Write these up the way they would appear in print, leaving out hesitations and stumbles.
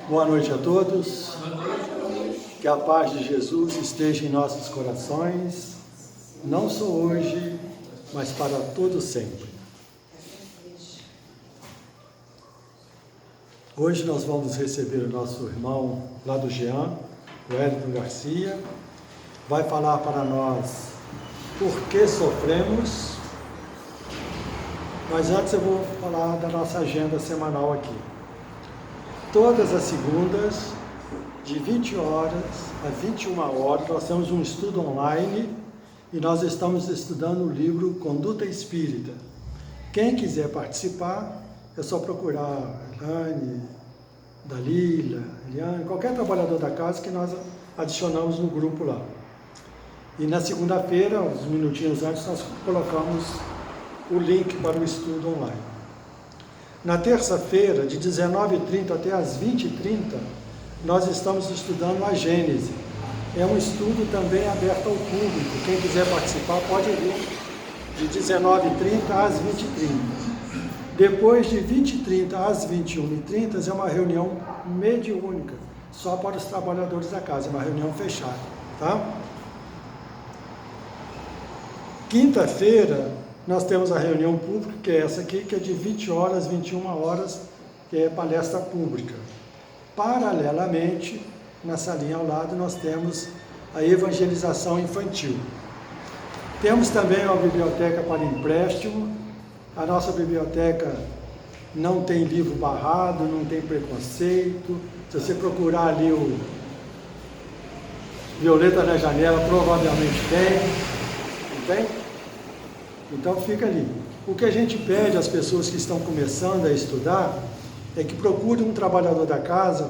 Boa noite a todos. Que a paz de Jesus esteja em nossos corações, não só hoje, mas para todo sempre. Hoje nós vamos receber o nosso irmão lá do Jean, o Wellington Garcia, vai falar para nós por que sofremos, mas antes eu vou falar da nossa agenda semanal aqui. Todas as segundas, de 20 horas a 21 horas, nós temos um estudo online e nós estamos estudando o livro Conduta Espírita. Quem quiser participar, é só procurar a Elane, Dalila, Eliane, qualquer trabalhador da casa que nós adicionamos no grupo lá. E na segunda-feira, uns minutinhos antes, nós colocamos o link para o estudo online. Na terça-feira, de 19h30 até as 20h30, nós estamos estudando a Gênese. É um estudo também aberto ao público. Quem quiser participar pode vir de 19h30 às 20h30. Depois de 20h30 às 21h30 é uma reunião mediúnica, só para os trabalhadores da casa, é uma reunião fechada, tá? Quinta-feira, nós temos a reunião pública, que é essa aqui, que é de 20 horas, 21 horas, que é palestra pública. Paralelamente, na salinha ao lado, nós temos a evangelização infantil. Temos também uma biblioteca para empréstimo. A nossa biblioteca não tem livro barrado, não tem preconceito. Se você procurar ali o Violeta na Janela, provavelmente tem. Não tem? Então fica ali. O que a gente pede às pessoas que estão começando a estudar é que procure um trabalhador da casa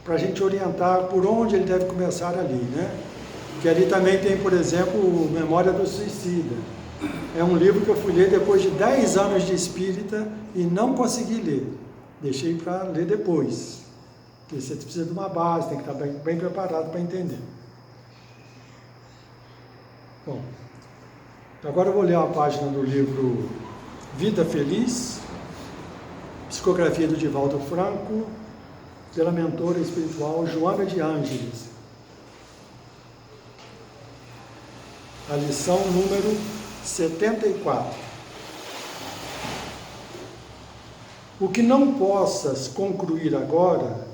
para a gente orientar por onde ele deve começar ali, né? Que ali também tem, por exemplo, Memória do Suicida. É um livro que eu fui ler depois de 10 anos de espírita e não consegui ler. Deixei para ler depois. Porque você precisa de uma base, tem que estar bem preparado para entender. Bom, agora eu vou ler uma página do livro Vida Feliz, psicografia do Divaldo Franco, pela mentora espiritual Joana de Ângeles. A lição número 74. O que não possas concluir agora,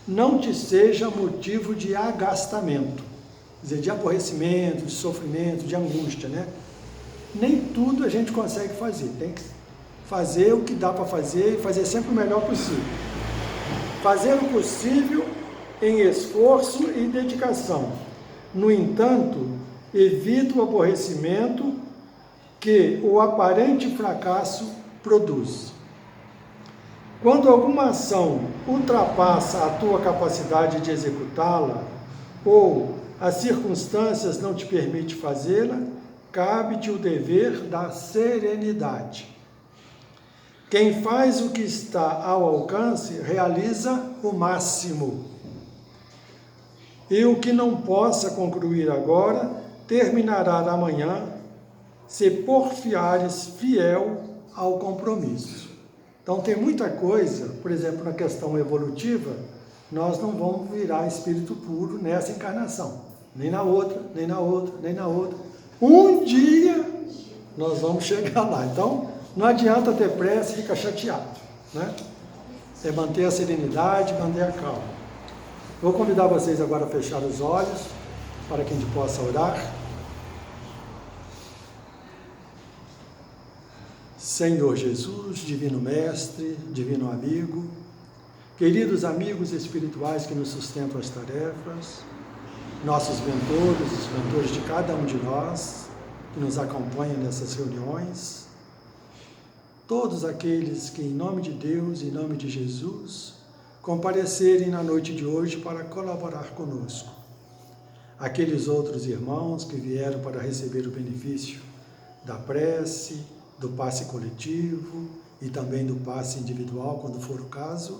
não te seja motivo de agastamento, quer dizer, de aborrecimento, de sofrimento, de angústia, né? Nem tudo a gente consegue fazer, tem que fazer o que dá para fazer e fazer sempre o melhor possível. Fazer o possível em esforço e dedicação. No entanto, evita o aborrecimento que o aparente fracasso produz. Quando alguma ação ultrapassa a tua capacidade de executá-la, ou as circunstâncias não te permitem fazê-la, cabe-te o dever da serenidade. Quem faz o que está ao alcance, realiza o máximo. E o que não possa concluir agora, terminará amanhã, se porfiares fiel ao compromisso. Então tem muita coisa, por exemplo, na questão evolutiva, nós não vamos virar espírito puro nessa encarnação, nem na outra, nem na outra, nem na outra. Um dia nós vamos chegar lá. Então não adianta ter pressa e ficar chateado, né? É manter a serenidade, manter a calma. Vou convidar vocês agora a fechar os olhos para que a gente possa orar. Senhor Jesus, Divino Mestre, Divino Amigo, queridos amigos espirituais que nos sustentam as tarefas, nossos mentores, os mentores de cada um de nós, que nos acompanham nessas reuniões, todos aqueles que, em nome de Deus, em nome de Jesus, comparecerem na noite de hoje para colaborar conosco. Aqueles outros irmãos que vieram para receber o benefício da prece, do passe coletivo e também do passe individual, quando for o caso,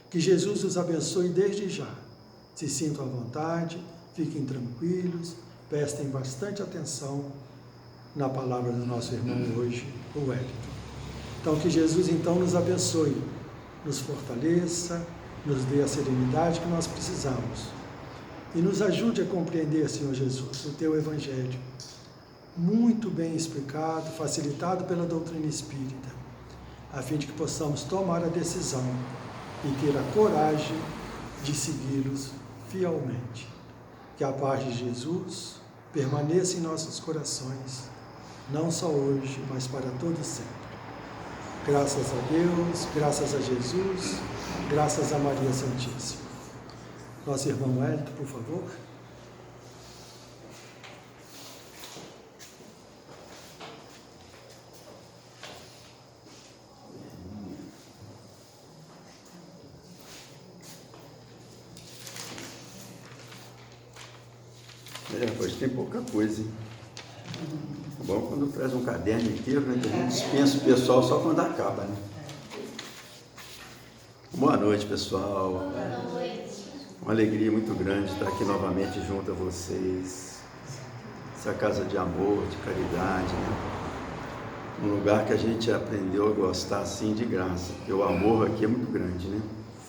que Jesus os abençoe desde já. Se sintam à vontade, fiquem tranquilos, prestem bastante atenção na palavra do nosso irmão hoje, o Wellington. Então, que Jesus então nos abençoe, nos fortaleça, nos dê a serenidade que nós precisamos. E nos ajude a compreender, Senhor Jesus, o Teu Evangelho, muito bem explicado, facilitado pela doutrina espírita, a fim de que possamos tomar a decisão e ter a coragem de segui-los fielmente. Que a paz de Jesus permaneça em nossos corações, não só hoje, mas para todo sempre. Graças a Deus, graças a Jesus, graças a Maria Santíssima. Nosso irmão Hélio, por favor. Hoje tem pouca coisa, hein? É bom quando traz um caderno inteiro, né? Que a gente dispensa o pessoal só quando acaba, né? Boa noite, pessoal. Boa noite. Uma alegria muito grande estar aqui novamente junto a vocês. Essa casa de amor, de caridade, né? Um lugar que a gente aprendeu a gostar assim de graça, porque o amor aqui é muito grande, né?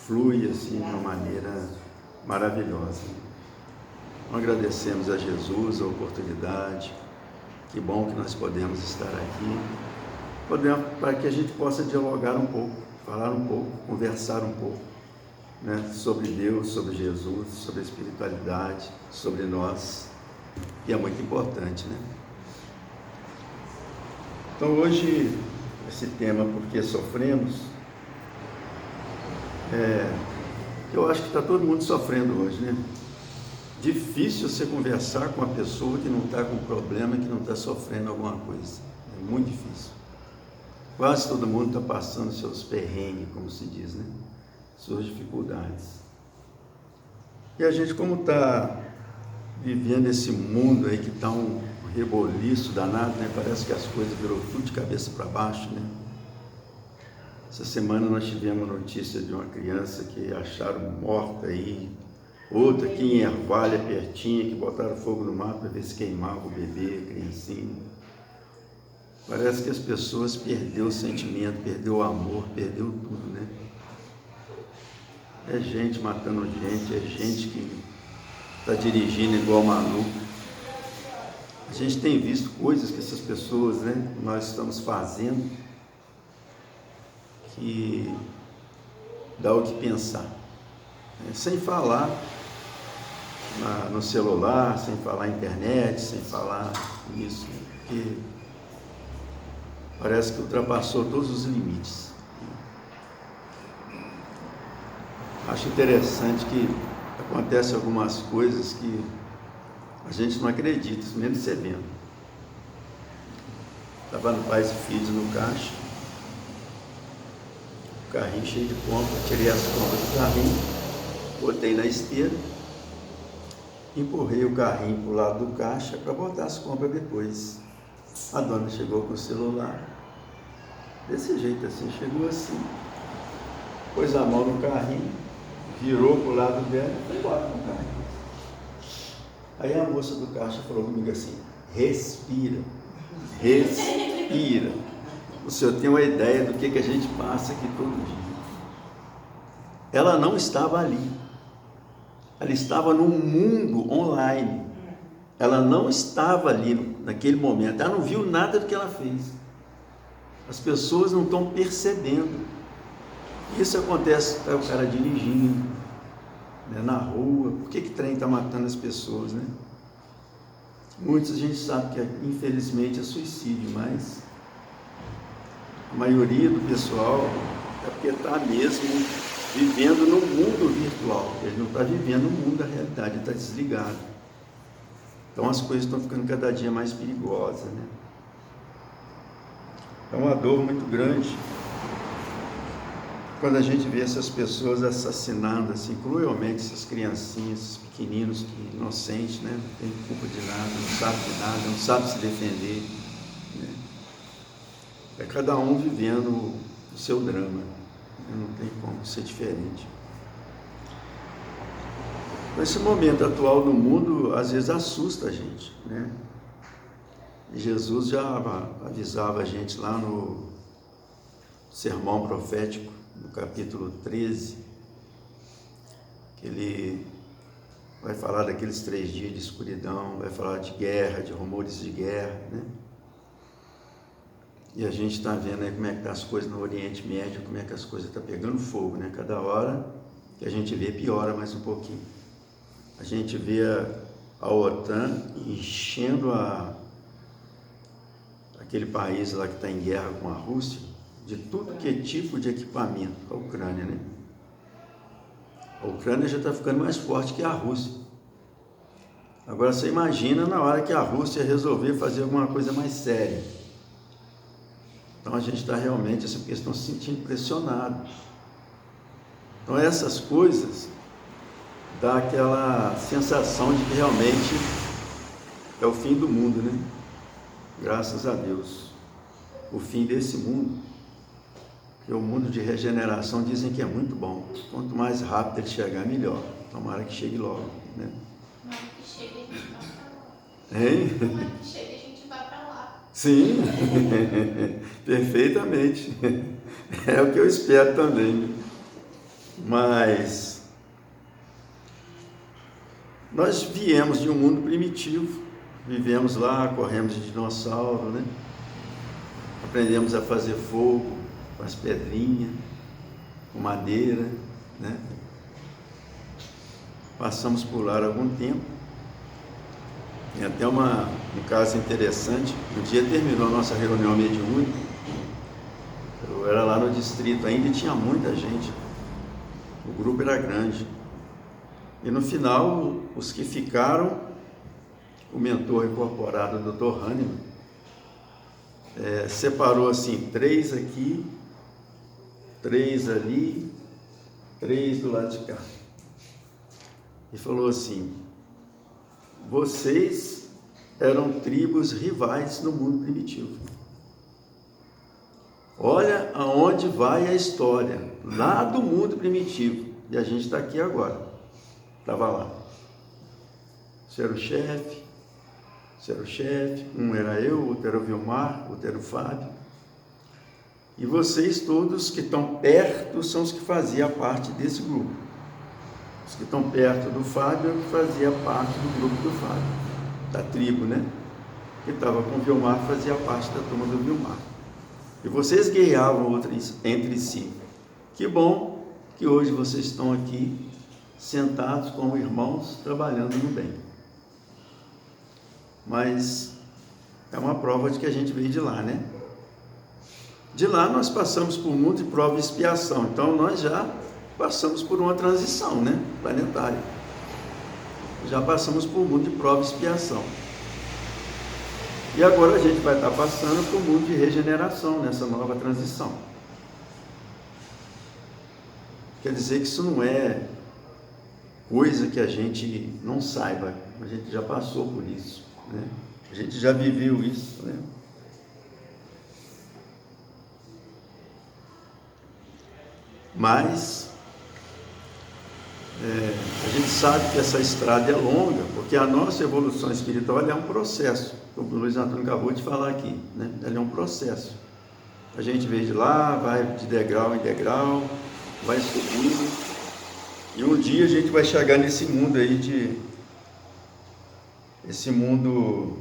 Flui assim de uma maneira maravilhosa. Nós agradecemos a Jesus a oportunidade. Que bom que nós podemos estar aqui, para que a gente possa dialogar um pouco, falar um pouco, conversar um pouco, né, sobre Deus, sobre Jesus, sobre a espiritualidade, sobre nós, que é muito importante, né? Então hoje, esse tema, Por que Sofremos, eu acho que está todo mundo sofrendo hoje, né? Difícil você conversar com uma pessoa que não está com problema, que não está sofrendo alguma coisa. É muito difícil. Quase todo mundo está passando seus perrengues, como se diz, né? Suas dificuldades. E a gente, como está vivendo esse mundo aí que está um reboliço danado, né? Parece que as coisas virou tudo de cabeça para baixo, né? Essa semana nós tivemos notícia de uma criança que acharam morta aí, outra aqui em Ervalha, pertinho, que botaram fogo no mar para ver se queimava o bebê, a criancinha. Parece que as pessoas perderam o sentimento, perderam o amor, perderam tudo, né? É gente matando gente, é gente que está dirigindo igual maluco. A gente tem visto coisas que essas pessoas, né, nós estamos fazendo, que dá o que pensar. Sem falar no celular, sem falar na internet, sem falar nisso, porque parece que ultrapassou todos os limites. Acho interessante que acontecem algumas coisas que a gente não acredita, mesmo você vendo. Estava no Pais e Filhos no caixa, o carrinho cheio de compras, tirei as compras do carrinho, botei na esteira, empurrei o carrinho para o lado do caixa para botar as compras depois. A dona chegou com o celular, desse jeito assim, chegou assim, pôs a mão no carrinho, virou para o lado dela e foi embora com o carrinho. Aí a moça do caixa falou comigo assim: respira, respira. O senhor tem uma ideia do que a gente passa aqui todo dia. Ela não estava ali. Ela estava no mundo online. Ela não estava ali naquele momento. Ela não viu nada do que ela fez. As pessoas não estão percebendo. Isso acontece, tá, o cara dirigindo, né, na rua. Por que trem está matando as pessoas, né? Muitos a gente sabe que infelizmente é suicídio, mas a maioria do pessoal é porque está mesmo vivendo no mundo virtual. Ele não está vivendo no mundo da realidade, ele está desligado. Então as coisas estão ficando cada dia mais perigosas, né? É uma dor muito grande quando a gente vê essas pessoas assassinando assim cruelmente essas criancinhas, esses pequeninos, inocentes, né? Não tem culpa de nada, não sabe de nada, não sabe se defender, né? É cada um vivendo o seu drama, não tem como ser diferente. Esse momento atual do mundo às vezes assusta a gente, né? E Jesus já avisava a gente lá no sermão profético, no capítulo 13, ele vai falar daqueles 3 dias de escuridão, vai falar de guerra, de rumores de guerra, né? E a gente está vendo aí como é que estão as coisas no Oriente Médio, como é que as coisas estão pegando fogo, né? Cada hora que a gente vê, piora mais um pouquinho. A gente vê a OTAN enchendo aquele país lá que está em guerra com a Rússia, de tudo que é tipo de equipamento, a Ucrânia, né? A Ucrânia já está ficando mais forte que a Rússia. Agora você imagina na hora que a Rússia resolver fazer alguma coisa mais séria. Então a gente está realmente, essa questão, se sentindo pressionado. Então essas coisas dá aquela sensação de que realmente é o fim do mundo, né? Graças a Deus. O fim desse mundo. Porque o mundo de regeneração dizem que é muito bom. Quanto mais rápido ele chegar, melhor. Tomara que chegue logo, né? Tomara que chegue, a gente vai pra lá. Hein? Tomara que chegue, a gente vai pra lá. Sim, perfeitamente. É o que eu espero também. Mas nós viemos de um mundo primitivo, vivemos lá, corremos de dinossauro, né? Aprendemos a fazer fogo com as pedrinhas, com madeira, né? Passamos por lá algum tempo. Tem até um caso interessante. Um dia terminou a nossa reunião mediúnica. Eu era lá no distrito ainda e tinha muita gente. O grupo era grande. E no final, os que ficaram, o mentor incorporado, o Dr. Hahnemann, separou assim, 3 aqui, 3 ali, 3 do lado de cá. E falou assim: vocês eram tribos rivais no mundo primitivo. Olha aonde vai a história, lá do mundo primitivo. E a gente está aqui agora. Estava lá. Você era o chefe, um era eu, outro era o Vilmar, outro era o Fábio. E vocês todos que estão perto são os que faziam parte desse grupo. Os que estão perto do Fábio é o que fazia parte do grupo do Fábio, da tribo, né? Que estava com o Vilmar, fazia parte da turma do Vilmar. E vocês guerreavam entre si. Que bom que hoje vocês estão aqui, sentados como irmãos, trabalhando no bem. Mas é uma prova de que a gente veio de lá, né? De lá nós passamos por um mundo de prova e expiação. Então nós já passamos por uma transição, né? Planetária. Já passamos por um mundo de prova e expiação. E agora a gente vai estar passando por um mundo de regeneração nessa nova transição. Quer dizer que isso não é coisa que a gente não saiba. A gente já passou por isso, né? A gente já viveu isso, né? Mas a gente sabe que essa estrada é longa, porque a nossa evolução espiritual é um processo, como o Luiz Antônio acabou de falar aqui, né? Ela é um processo. A gente veio de lá, vai de degrau em degrau, vai subindo, e um dia a gente vai chegar nesse mundo aí esse mundo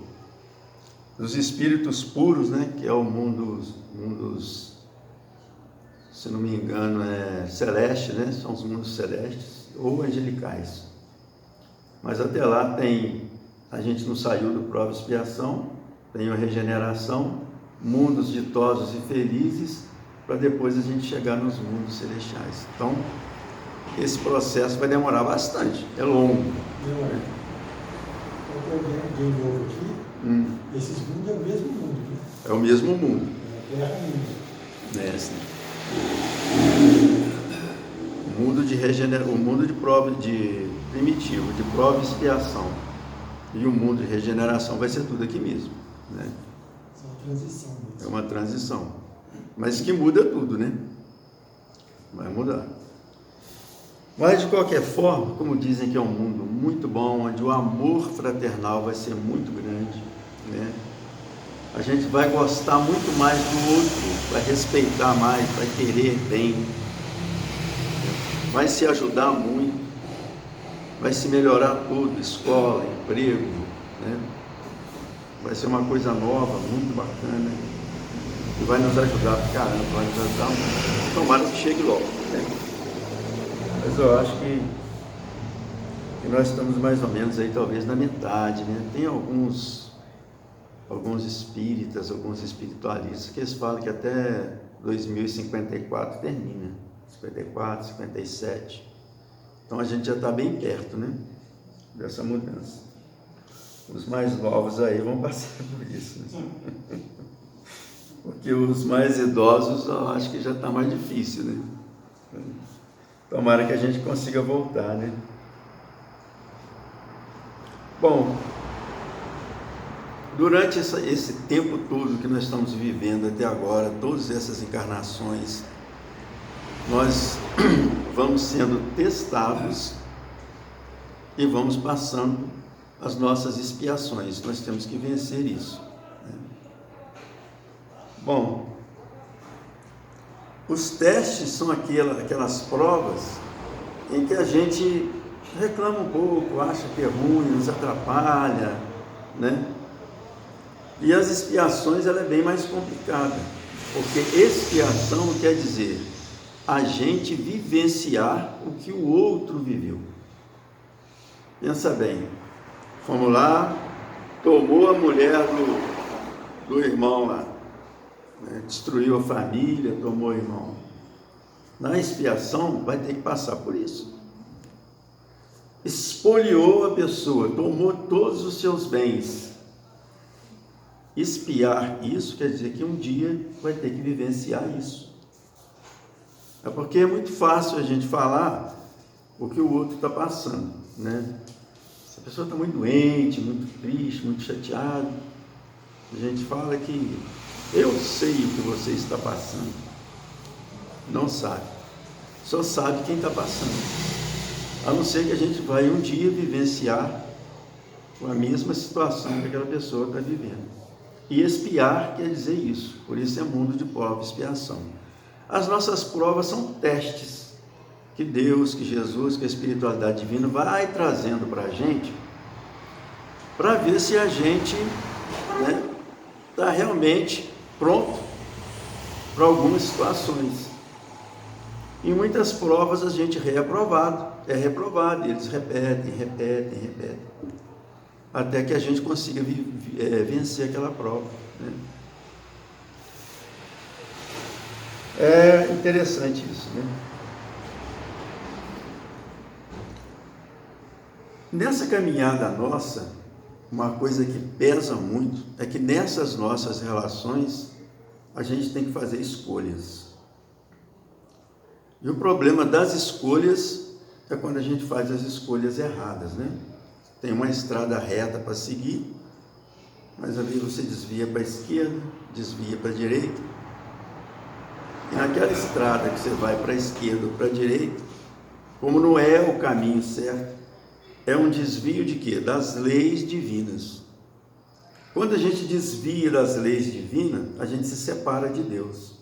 dos espíritos puros, né? Que é o mundo dos, se não me engano, celeste, né? São os mundos celestes ou angelicais. Mas até lá a gente não saiu do prova e expiação, tem a regeneração, mundos ditosos e felizes, para depois a gente chegar nos mundos celestiais. Então, esse processo vai demorar bastante, é longo. De novo aqui, esses mundos é o mesmo mundo. Né? É o mesmo mundo. É a Terra ainda. Sim. O mundo o mundo de prova de primitivo, de prova e expiação. E o mundo de regeneração vai ser tudo aqui mesmo, né? É uma transição mesmo. É uma transição. Mas que muda tudo, né? Vai mudar. Mas de qualquer forma, como dizem que é um mundo muito bom, onde o amor fraternal vai ser muito grande, né? A gente vai gostar muito mais do outro, vai respeitar mais, vai querer bem, vai se ajudar muito. vai se melhorar tudo, escola, emprego, né? Vai ser uma coisa nova, muito bacana, e vai nos ajudar pra caramba, vai nos ajudar muito. Tomara que chegue logo, né? Mas eu acho que nós estamos mais ou menos aí, talvez, na metade, né? Tem alguns espíritas, alguns espiritualistas, que eles falam que até 2054 termina, 54, 57. Então a gente já está bem perto, né? Dessa mudança. Os mais novos aí vão passar por isso, né? Porque os mais idosos, eu acho que já está mais difícil, né? Tomara que a gente consiga voltar, né? Bom, durante esse tempo todo que nós estamos vivendo até agora, todas essas encarnações, nós vamos sendo testados e vamos passando as nossas expiações. Nós temos que vencer isso, né? Bom, os testes são aquelas provas em que a gente reclama um pouco, acha que é ruim, nos atrapalha, né? E as expiações, ela é bem mais complicada, porque expiação quer dizer a gente vivenciar o que o outro viveu. Pensa bem, vamos lá, tomou a mulher do irmão lá, né? Destruiu a família, tomou o irmão. Na expiação vai ter que passar por isso. Espoliou a pessoa, tomou todos os seus bens. Expiar isso quer dizer que um dia vai ter que vivenciar isso. É porque é muito fácil a gente falar o que o outro está passando, né? Se a pessoa está muito doente, muito triste, muito chateada, a gente fala que eu sei o que você está passando. Não sabe. Só sabe quem está passando. A não ser que a gente vai um dia vivenciar a mesma situação que aquela pessoa está vivendo. E expiar quer dizer isso. Por isso é mundo de prova e expiação. As nossas provas são testes que Deus, que Jesus, que a espiritualidade divina vai trazendo para a gente, para ver se a gente está realmente pronto para algumas situações. Em muitas provas a gente é reprovado, e eles repetem, até que a gente consiga vencer aquela prova, né? É interessante isso, né? Nessa caminhada nossa, uma coisa que pesa muito é que nessas nossas relações a gente tem que fazer escolhas. E o problema das escolhas é quando a gente faz as escolhas erradas, né? Tem uma estrada reta para seguir, mas ali você desvia para a esquerda, desvia para a direita. E naquela estrada que você vai para a esquerda ou para a direita, como não é o caminho certo, é um desvio de quê? Das leis divinas. Quando a gente desvia das leis divinas, a gente se separa de Deus.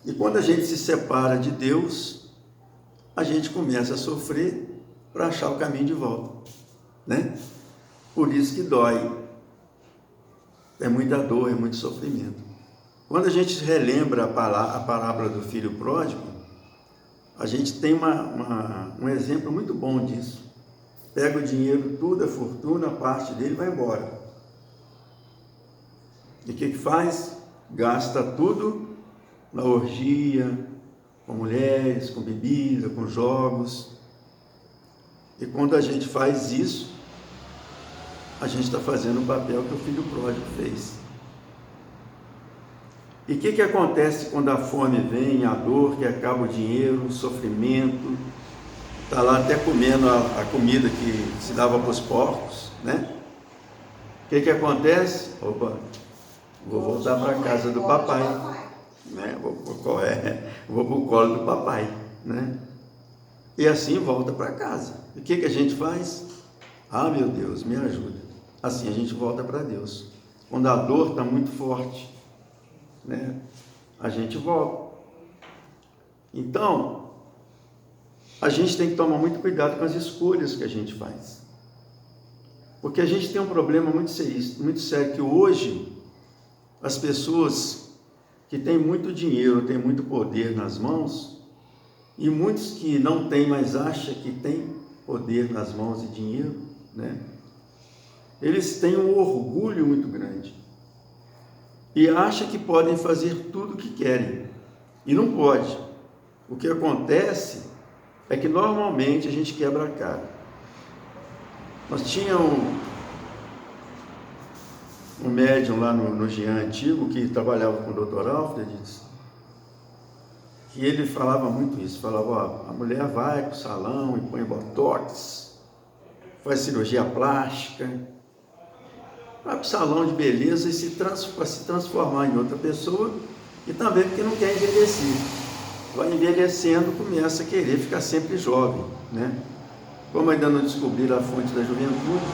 E quando a gente se separa de Deus, a gente começa a sofrer para achar o caminho de volta, né? Por isso que dói. É muita dor, é muito sofrimento. Quando a gente relembra a parábola do filho pródigo, a gente tem um exemplo muito bom disso. Pega o dinheiro, tudo, a fortuna, a parte dele, vai embora. E o que faz? Gasta tudo na orgia, com mulheres, com bebida, com jogos. E quando a gente faz isso, a gente está fazendo o papel que o filho pródigo fez. E o que acontece quando a fome vem, a dor, que acaba o dinheiro, o sofrimento, está lá até comendo a comida que se dava para os porcos, né? O que acontece? Opa, vou voltar para a casa do papai, né? Vou para o colo do papai, né? E assim volta para casa. E o que a gente faz? Ah, meu Deus, me ajuda. Assim a gente volta para Deus. Quando a dor está muito forte, né? A gente volta. Então, a gente tem que tomar muito cuidado com as escolhas que a gente faz. Porque a gente tem um problema muito sério, que hoje as pessoas que têm muito dinheiro, têm muito poder nas mãos, e muitos que não têm, mas acham que têm poder nas mãos e dinheiro, né? Eles têm um orgulho muito grande e acham que podem fazer tudo o que querem, e não pode. O que acontece é que normalmente a gente quebra a cara. Nós tínhamos um médium lá no Jean antigo que trabalhava com o Dr. Alfred, que ele falava muito isso, falava, ó, a mulher vai para o salão e põe botox, faz cirurgia plástica, vai para o salão de beleza e para se transformar em outra pessoa, e também porque não quer envelhecer. Vai envelhecendo, começa a querer ficar sempre jovem, né? Como ainda não descobriram a fonte da juventude,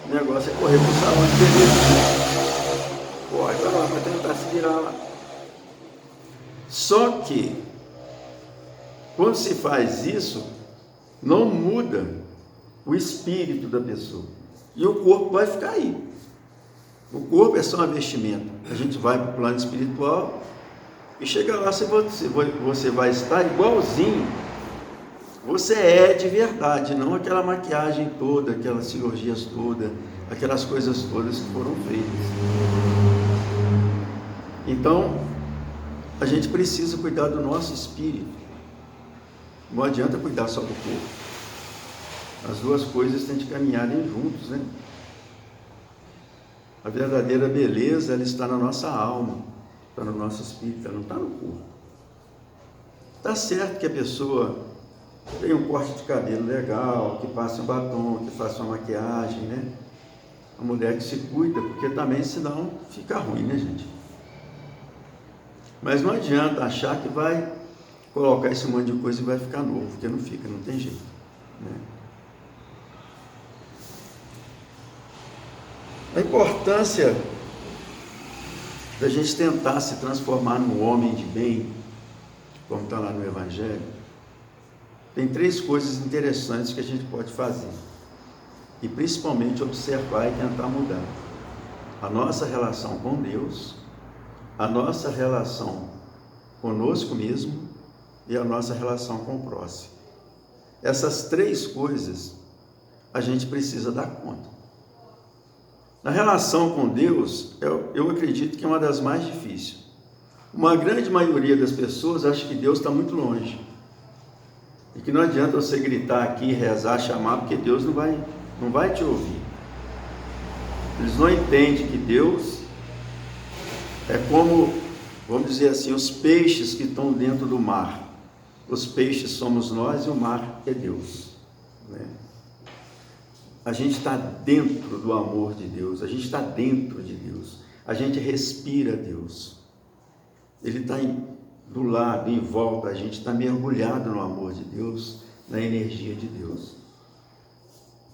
o negócio é correr para o salão de beleza. Corre para lá para tentar se virar lá. Só que, quando se faz isso, não muda o espírito da pessoa. E o corpo vai ficar aí. O corpo é só uma vestimenta. A gente vai para o plano espiritual e chega lá, você vai estar igualzinho. Você é de verdade, não aquela maquiagem toda, aquelas cirurgias todas, aquelas coisas todas que foram feitas. Então, a gente precisa cuidar do nosso espírito. Não adianta cuidar só do corpo. As duas coisas têm de caminharem juntos, né? A verdadeira beleza, ela está na nossa alma, está no nosso espírito, ela não está no corpo. Está certo que a pessoa tem um corte de cabelo legal, que passe um batom, que faça uma maquiagem, né? A mulher que se cuida, porque também senão fica ruim, né, gente? Mas não adianta achar que vai colocar esse monte de coisa e vai ficar novo, porque não fica, não tem jeito, né? A importância da gente tentar se transformar num homem de bem, como está lá no Evangelho, tem 3 coisas interessantes que a gente pode fazer, e principalmente observar e tentar mudar: a nossa relação com Deus, a nossa relação conosco mesmo e a nossa relação com o próximo. Essas 3 coisas a gente precisa dar conta. Na relação com Deus, eu acredito que é uma das mais difíceis. Uma grande maioria das pessoas acha que Deus está muito longe. E que não adianta você gritar aqui, rezar, chamar, porque Deus não vai te ouvir. Eles não entendem que Deus é como, vamos dizer assim, os peixes que estão dentro do mar. Os peixes somos nós e o mar é Deus, né? A gente está dentro do amor de Deus, a gente está dentro de Deus, a gente respira Deus. Ele está do lado, em volta, a gente está mergulhado no amor de Deus, na energia de Deus.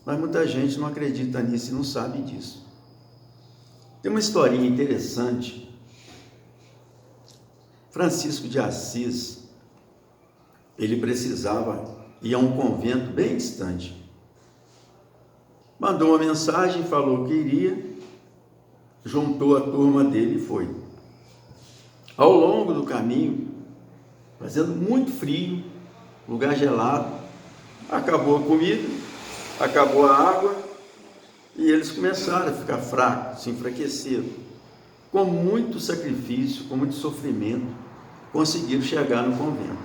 Mas muita gente não acredita nisso e não sabe disso. Tem uma historinha interessante. Francisco de Assis, ele precisava ir a um convento bem distante. Mandou uma mensagem, falou que iria, juntou a turma dele e foi. Ao longo do caminho, fazendo muito frio, lugar gelado, acabou a comida, acabou a água, e eles começaram a ficar fracos, se enfraqueceram. Com muito sacrifício, com muito sofrimento, conseguiram chegar no convento.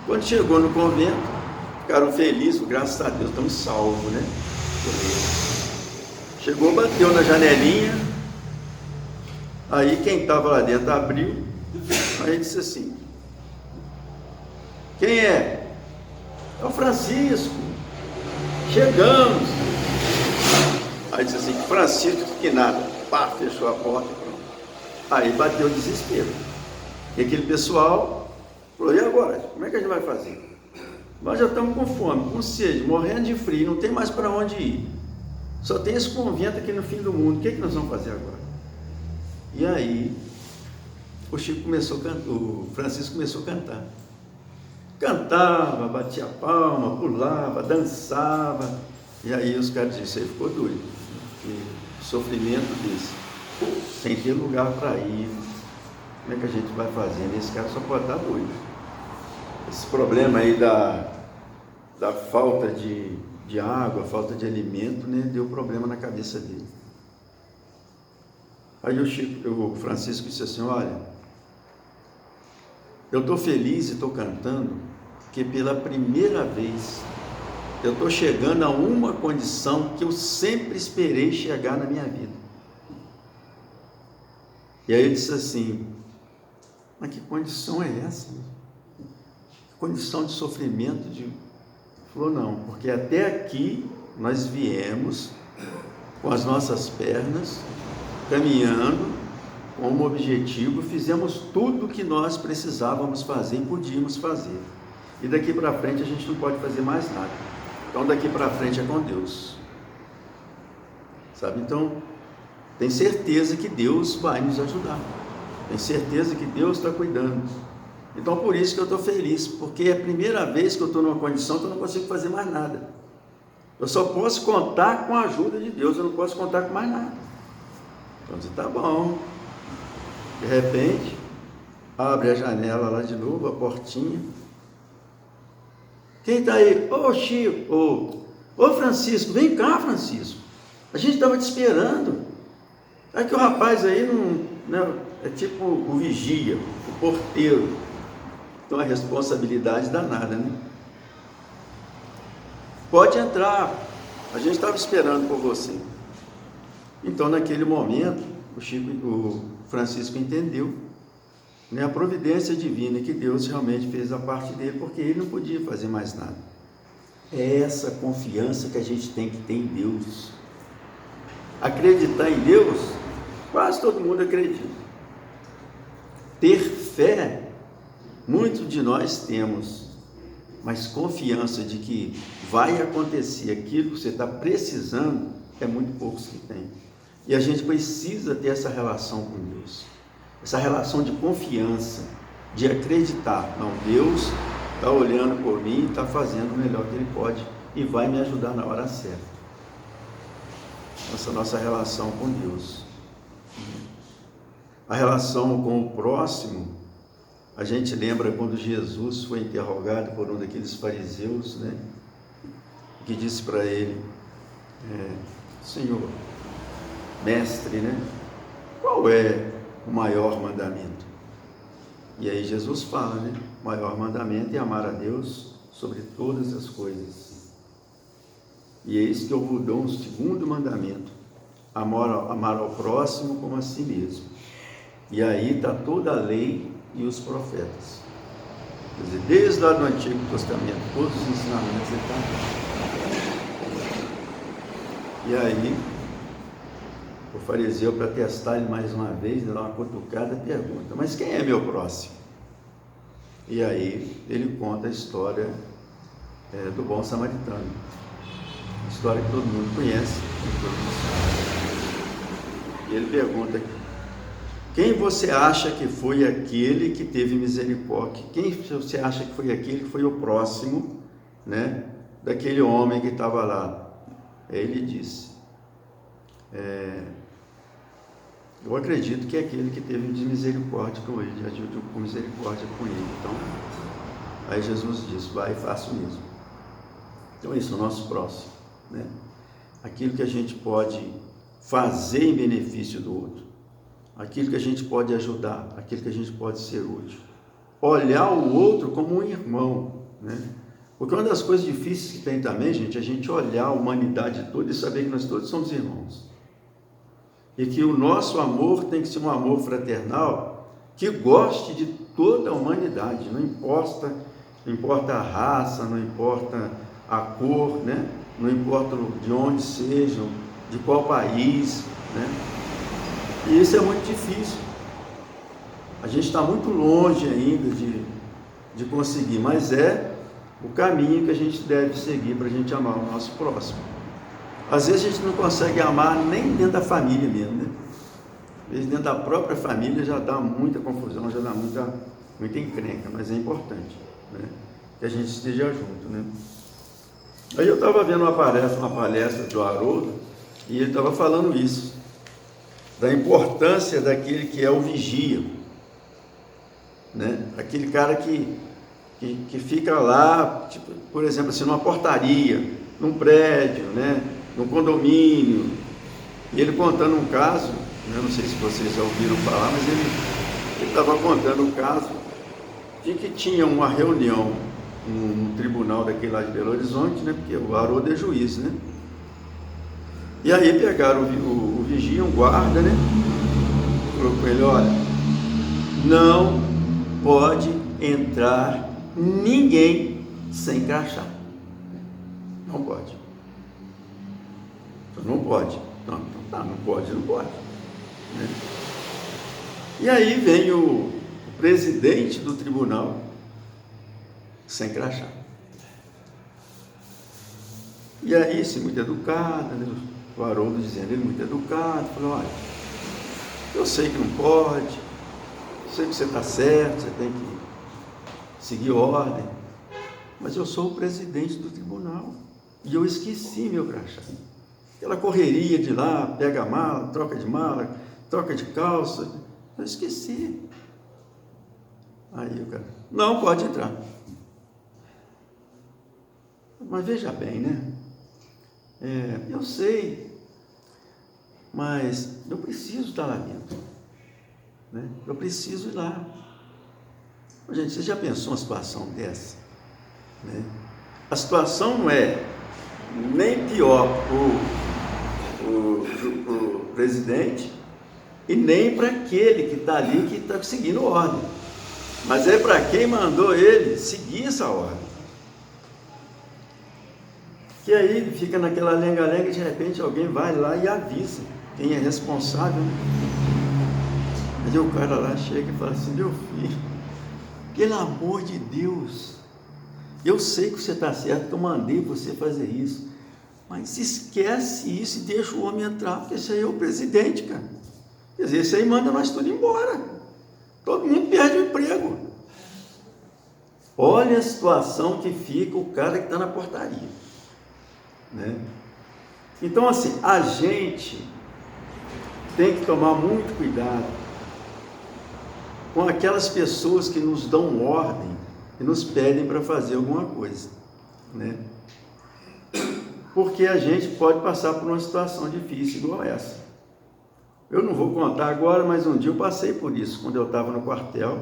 Quando chegou no convento, ficaram felizes, graças a Deus, estamos salvos, né? Chegou, bateu na janelinha, aí quem estava lá dentro abriu, aí disse assim: quem é? É o Francisco, chegamos. Aí disse assim: Francisco, que nada, pá, fechou a porta. Aí bateu o desespero. E aquele pessoal falou: e agora? Como é que a gente vai fazer? Nós já estamos com fome, com sede, morrendo de frio, não tem mais para onde ir. Só tem esse convento aqui no fim do mundo. O que nós vamos fazer agora? E aí, o Francisco começou a cantar. cantava, batia palma, pulava, dançava. E aí os caras diziam, você ficou doido. Que sofrimento desse, sem ter lugar para ir, como é que a gente vai fazer? Esse cara só pode estar doido. Esse problema aí da falta de água, falta de alimento, né, deu problema na cabeça dele. Aí o Francisco disse assim, olha, eu estou feliz e estou cantando, porque pela primeira vez eu estou chegando a uma condição que eu sempre esperei chegar na minha vida. E aí ele disse assim, mas que condição é essa? Que condição de sofrimento? Ele falou, não, porque até aqui nós viemos com as nossas pernas, caminhando com um objetivo, fizemos tudo o que nós precisávamos fazer e podíamos fazer. E daqui para frente a gente não pode fazer mais nada. Então daqui para frente é com Deus. Sabe? Então, tem certeza que Deus vai nos ajudar. Tem certeza que Deus está cuidando. Então por isso que eu estou feliz, porque é a primeira vez que eu estou numa condição que eu não consigo fazer mais nada. Eu só posso contar com a ajuda de Deus, eu não posso contar com mais nada. Então você tá bom. De repente, abre a janela lá de novo, a portinha. Quem está aí? Ô Chico, ô Francisco, vem cá, Francisco. A gente estava te esperando. É que o rapaz aí não, é tipo o vigia, o porteiro. Então a responsabilidade danada, né? Pode entrar, a gente estava esperando por você. Então naquele momento, o Francisco entendeu, né, a providência divina, que Deus realmente fez a parte dele, porque ele não podia fazer mais nada. É essa confiança que a gente tem que ter em Deus. Acreditar em Deus, quase todo mundo acredita. Ter fé, muitos de nós temos, mas confiança de que vai acontecer aquilo que você está precisando, é muito poucos que têm. E a gente precisa ter essa relação com Deus, essa relação de confiança, de acreditar, não, Deus está olhando por mim, está fazendo o melhor que Ele pode e vai me ajudar na hora certa. Essa nossa relação com Deus. A relação com o próximo, a gente lembra quando Jesus foi interrogado por um daqueles fariseus, né, que disse para ele, Senhor, mestre, né, qual é o maior mandamento? E aí Jesus fala, né, o maior mandamento é amar a Deus sobre todas as coisas. E eis que eu vos dou um segundo mandamento, amar ao próximo como a si mesmo. E aí está toda a lei e os profetas. Quer dizer, desde lá do Antigo Testamento, todos os ensinamentos estão. E aí, o fariseu, para testar ele mais uma vez, dá uma cutucada, pergunta, mas quem é meu próximo? E aí, ele conta a história do bom samaritano. História que todo mundo conhece. E ele pergunta, quem você acha que foi aquele que teve misericórdia? Quem você acha que foi aquele que foi o próximo, né, daquele homem que estava lá? Aí ele disse, eu acredito que é aquele que teve misericórdia com ele, agiu com misericórdia com ele. Então, aí Jesus disse, vai e faça o mesmo. Então isso é o nosso próximo, né? Aquilo que a gente pode fazer em benefício do outro, aquilo que a gente pode ajudar, aquilo que a gente pode ser útil, olhar o outro como um irmão, né? Porque uma das coisas difíceis que tem também, gente, é a gente olhar a humanidade toda e saber que nós todos somos irmãos. E que o nosso amor tem que ser um amor fraternal que goste de toda a humanidade, não importa a raça, não importa a cor, né? Não importa de onde sejam, de qual país, né? E isso é muito difícil. A gente está muito longe ainda de conseguir, mas é o caminho que a gente deve seguir para a gente amar o nosso próximo. Às vezes a gente não consegue amar nem dentro da família mesmo, né? Às vezes dentro da própria família já dá muita confusão, já dá muita encrenca, mas é importante, né? que a gente esteja junto, né? Aí eu estava vendo uma palestra do Haroldo, e ele estava falando isso, da importância daquele que é o vigia, né? Aquele cara que fica lá, tipo, por exemplo, assim, numa portaria, num prédio, né? Num condomínio, e ele contando um caso, né? Não sei se vocês já ouviram falar, mas ele estava contando um caso de que tinha uma reunião no tribunal daquele lá de Belo Horizonte, né? Porque o Haroldo é juiz, né? E aí pegaram o vigia, um guarda, né? Falou com ele: olha, não pode entrar ninguém sem crachá. Não pode. Então, não pode. Não pode. Né? E aí vem o presidente do tribunal sem crachá. E aí, assim, muito educado, né? O Haroldo dizendo, ele muito educado, falou: olha, eu sei que não pode, eu sei que você está certo, você tem que seguir ordem, mas eu sou o presidente do tribunal e eu esqueci meu crachá. Aquela correria de lá, pega a mala, troca de calça, eu esqueci. Aí o cara: não pode entrar. Mas veja bem, né? Eu sei, mas eu preciso estar lá dentro, né? Eu preciso ir lá. Gente, você já pensou uma situação dessa? Né? A situação não é nem pior para o presidente e nem para aquele que está ali, que está seguindo ordem, mas é para quem mandou ele seguir essa ordem. Que aí ele fica naquela lenga-lenga e de repente alguém vai lá e avisa quem é responsável. Aí o cara lá chega e fala assim: meu filho, pelo amor de Deus, eu sei que você está certo, que eu mandei você fazer isso, mas esquece isso e deixa o homem entrar, porque esse aí é o presidente, cara. Quer dizer, esse aí manda nós tudo embora, todo mundo perde o emprego. Olha a situação que fica o cara que está na portaria, né? Então, assim, a gente tem que tomar muito cuidado com aquelas pessoas que nos dão ordem e nos pedem para fazer alguma coisa, né? Porque a gente pode passar por uma situação difícil igual essa. Eu não vou contar agora, mas um dia eu passei por isso, quando eu estava no quartel,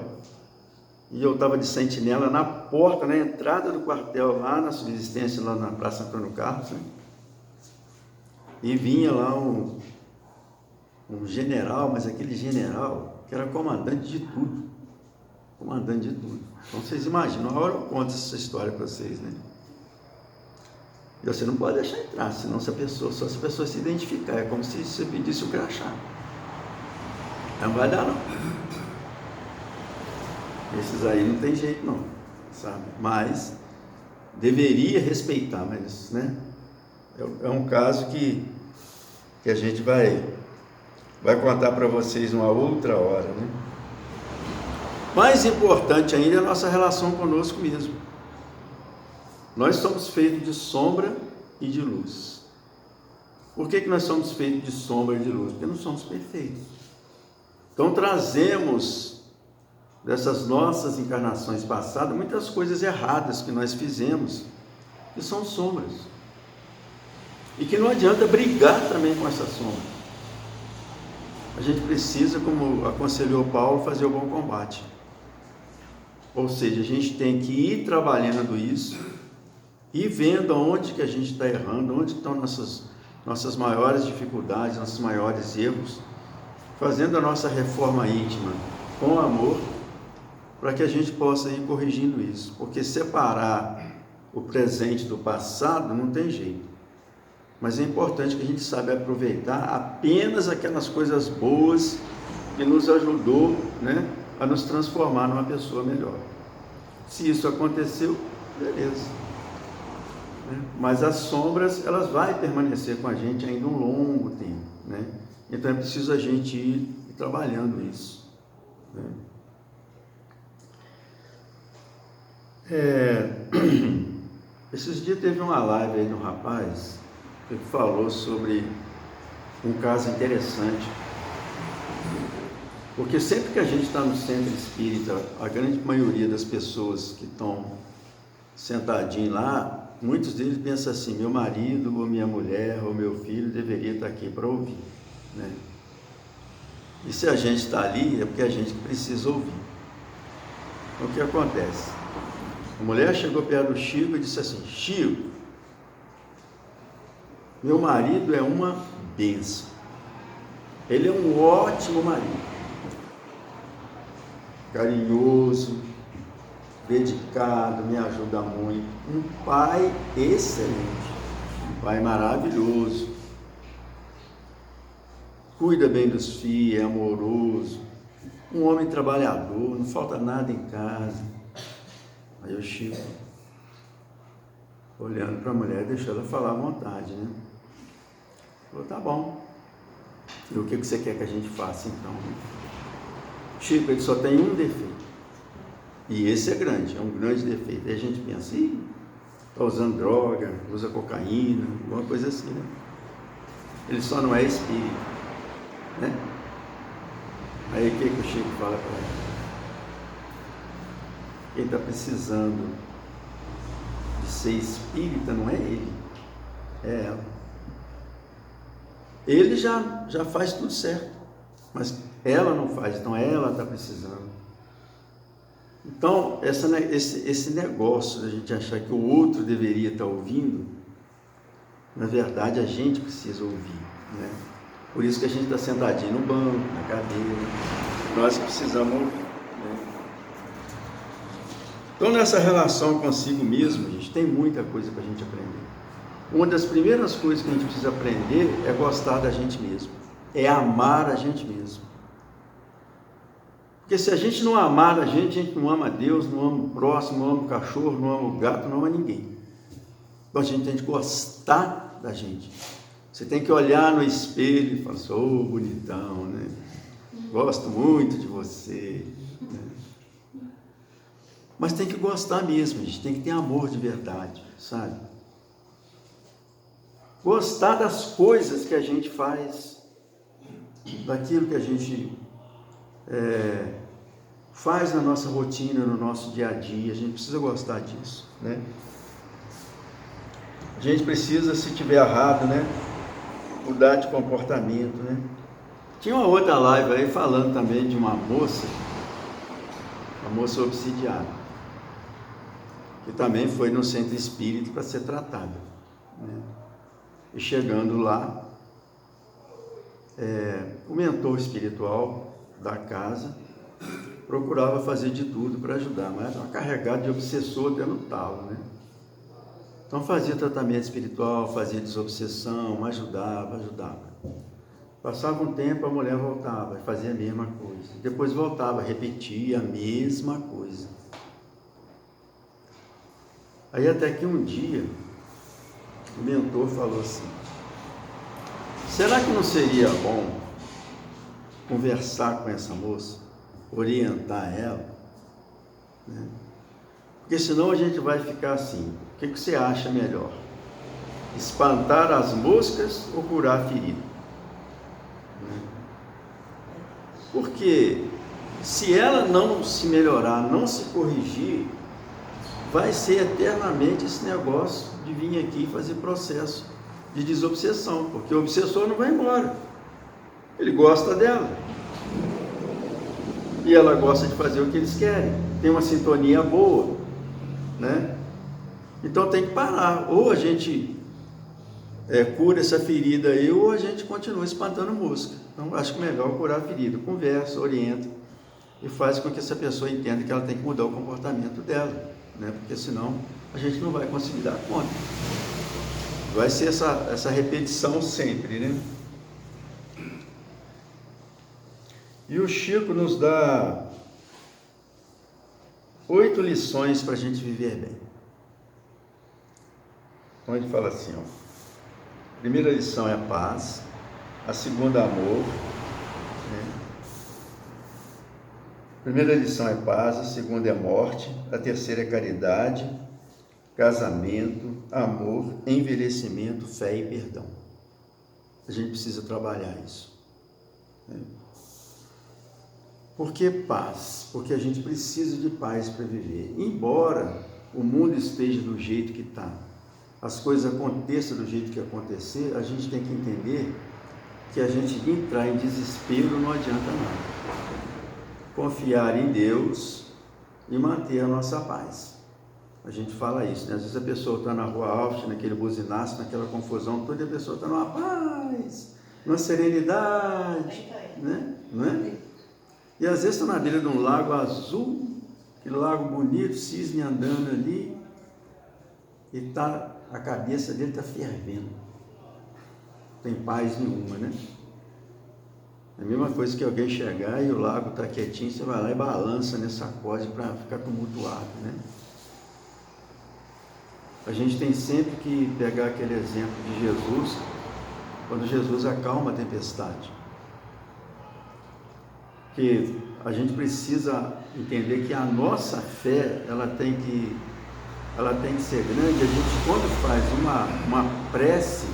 e eu estava de sentinela na porta, na entrada do quartel, lá na subsistência, lá na Praça Antônio Carlos, né? E vinha lá um general, mas aquele general que era comandante de tudo. Então vocês imaginam, uma hora eu conto essa história para vocês, né? E você não pode deixar entrar, senão só se a pessoa se identificar, é como se você pedisse o crachá. Não vai dar, não. Esses aí não tem jeito, não, sabe? Mas deveria respeitar, mas, né? É um caso que a gente vai contar para vocês uma outra hora, né? Mais importante ainda é a nossa relação conosco mesmo. Nós somos feitos de sombra e de luz. Por que nós somos feitos de sombra e de luz? Porque não somos perfeitos. Então trazemos dessas nossas encarnações passadas muitas coisas erradas que nós fizemos, que são sombras. E que não adianta brigar também com essa sombra. A gente precisa, como aconselhou Paulo, fazer o bom combate. Ou seja, a gente tem que ir trabalhando isso e vendo onde que a gente está errando, onde estão nossas maiores dificuldades, nossos maiores erros, fazendo a nossa reforma íntima com amor, para que a gente possa ir corrigindo isso. Porque separar o presente do passado não tem jeito. Mas é importante que a gente saiba aproveitar apenas aquelas coisas boas que nos ajudou, né, a nos transformar numa pessoa melhor. Se isso aconteceu, beleza. Mas as sombras, elas vão permanecer com a gente ainda um longo tempo, né? Então é preciso a gente ir trabalhando isso, né? Esses dias teve uma live aí de um rapaz que falou sobre um caso interessante. Porque sempre que a gente está no centro espírita, a grande maioria das pessoas que estão sentadinhos lá, muitos deles pensam assim: meu marido, ou minha mulher, ou meu filho deveria estar aqui para ouvir, né? E se a gente está ali, é porque a gente precisa ouvir. Então, o que acontece? A mulher chegou perto do Chico e disse assim: Chico, meu marido é uma bênção. Ele é um ótimo marido. Carinhoso, dedicado, me ajuda muito. Um pai excelente, um pai maravilhoso. Cuida bem dos filhos, é amoroso. Um homem trabalhador, não falta nada em casa. Aí o Chico, olhando para a mulher, deixou ela falar à vontade, né? Falou: tá bom. E o que você quer que a gente faça então? Chico, ele só tem um defeito. E esse é grande, é um grande defeito. Aí a gente pensa: está usando droga, usa cocaína, alguma coisa assim, né? Ele só não é espírito, né? Aí o que o Chico fala para ela? Quem está precisando de ser espírita não é ele, é ela. Ele já faz tudo certo, mas ela não faz, então ela está precisando. Então, esse negócio da gente achar que o outro deveria estar ouvindo, na verdade a gente precisa ouvir, né? Por isso que a gente está sentadinho no banco, na cadeira, nós precisamos ouvir, né? Então, nessa relação consigo mesmo, gente, tem muita coisa para a gente aprender. Uma das primeiras coisas que a gente precisa aprender é gostar da gente mesmo, é amar a gente mesmo. Porque se a gente não amar a gente não ama Deus, não ama o próximo, não ama o cachorro, não ama o gato, não ama ninguém. Então a gente tem que gostar da gente. Você tem que olhar no espelho e falar: sou bonitão, né? Gosto muito de você, né? Mas tem que gostar mesmo, a gente tem que ter amor de verdade, sabe? Gostar das coisas que a gente faz, daquilo que a gente faz na nossa rotina, no nosso dia a dia. A gente precisa gostar disso, né? A gente precisa, se tiver errado, né, mudar de comportamento, né? Tinha uma outra live aí falando também de uma moça obsidiada, que também foi no centro espírita para ser tratada, né? E chegando lá, o mentor espiritual da casa procurava fazer de tudo para ajudar, mas estava carregado de obsessor até no talo, né? Então fazia tratamento espiritual, fazia desobsessão, ajudava. Passava um tempo, a mulher voltava, fazia a mesma coisa. Depois voltava, repetia a mesma coisa. Aí até que um dia, o mentor falou assim: será que não seria bom conversar com essa moça, orientar ela, né? Porque senão a gente vai ficar assim. O que você acha melhor? Espantar as moscas ou curar a ferida? Porque se ela não se melhorar, não se corrigir, vai ser eternamente esse negócio de vir aqui e fazer processo de desobsessão, porque o obsessor não vai embora, ele gosta dela e ela gosta de fazer o que eles querem, tem uma sintonia boa, né? Então tem que parar, ou a gente cura essa ferida aí, ou a gente continua espantando mosca. Então acho que melhor curar a ferida, conversa, orienta e faz com que essa pessoa entenda que ela tem que mudar o comportamento dela, né? Porque senão a gente não vai conseguir dar conta. Vai ser essa repetição sempre, né? E o Chico nos dá 8 lições para a gente viver bem. Então ele fala assim, ó: a primeira lição é a paz, a segunda amor, né? primeira lição é paz, a segunda é morte, a terceira é caridade, casamento, amor, envelhecimento, fé e perdão. A gente precisa trabalhar isso. Por que paz? Porque a gente precisa de paz para viver. Embora o mundo esteja do jeito que está, as coisas aconteçam do jeito que acontecer, a gente tem que entender que a gente entrar em desespero não adianta nada. Confiar em Deus e manter a nossa paz. A gente fala isso, né? Às vezes a pessoa está na rua Alves, naquele buzinaço, naquela confusão toda, e a pessoa está numa paz, numa serenidade, né? Não é? E às vezes está na beira de um lago azul, aquele lago bonito, cisne andando ali, e a cabeça dele está fervendo. Não tem paz nenhuma, né? É a mesma coisa que alguém chegar e o lago está quietinho, você vai lá e balança nessa sacode para ficar tumultuado, né? A gente tem sempre que pegar aquele exemplo de Jesus, quando Jesus acalma a tempestade. Que a gente precisa entender que a nossa fé, ela tem que ser grande. A gente, quando faz uma prece,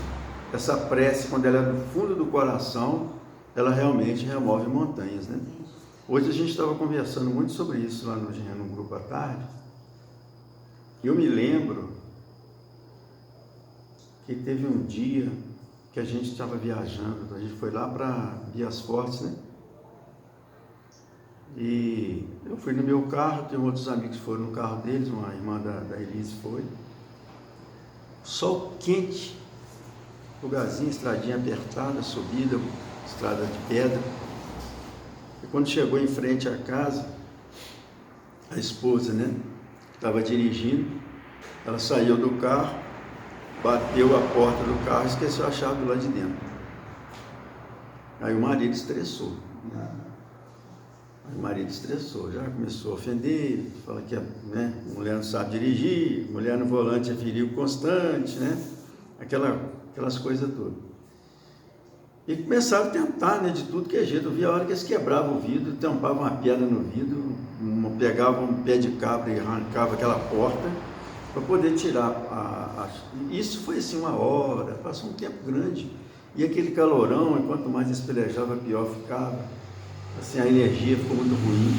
essa prece, quando ela é do fundo do coração, ela realmente remove montanhas, né? Hoje a gente estava conversando muito sobre isso lá no grupo à tarde, e eu me lembro que teve um dia que a gente estava viajando, a gente foi lá para Bias Fortes, né? E eu fui no meu carro, tem outros amigos que foram no carro deles, uma irmã da Elise foi. Sol quente, lugarzinho, estradinha apertada, subida, estrada de pedra. E quando chegou em frente à casa, a esposa, né, estava dirigindo, ela saiu do carro, bateu a porta do carro e esqueceu a chave lá de dentro. Aí o marido estressou, né? O marido estressou, já começou a ofender, fala que mulher não sabe dirigir, mulher no volante é perigo constante, né? Aquelas coisas todas. E começaram a tentar, né, de tudo que é jeito. Eu vi a hora que eles quebravam o vidro, tampavam uma pedra no vidro, pegavam um pé de cabra e arrancavam aquela porta para poder tirar Isso foi assim 1 hora, passou um tempo grande. E aquele calorão, e quanto mais espelejava, pior ficava. Assim, a energia ficou muito ruim.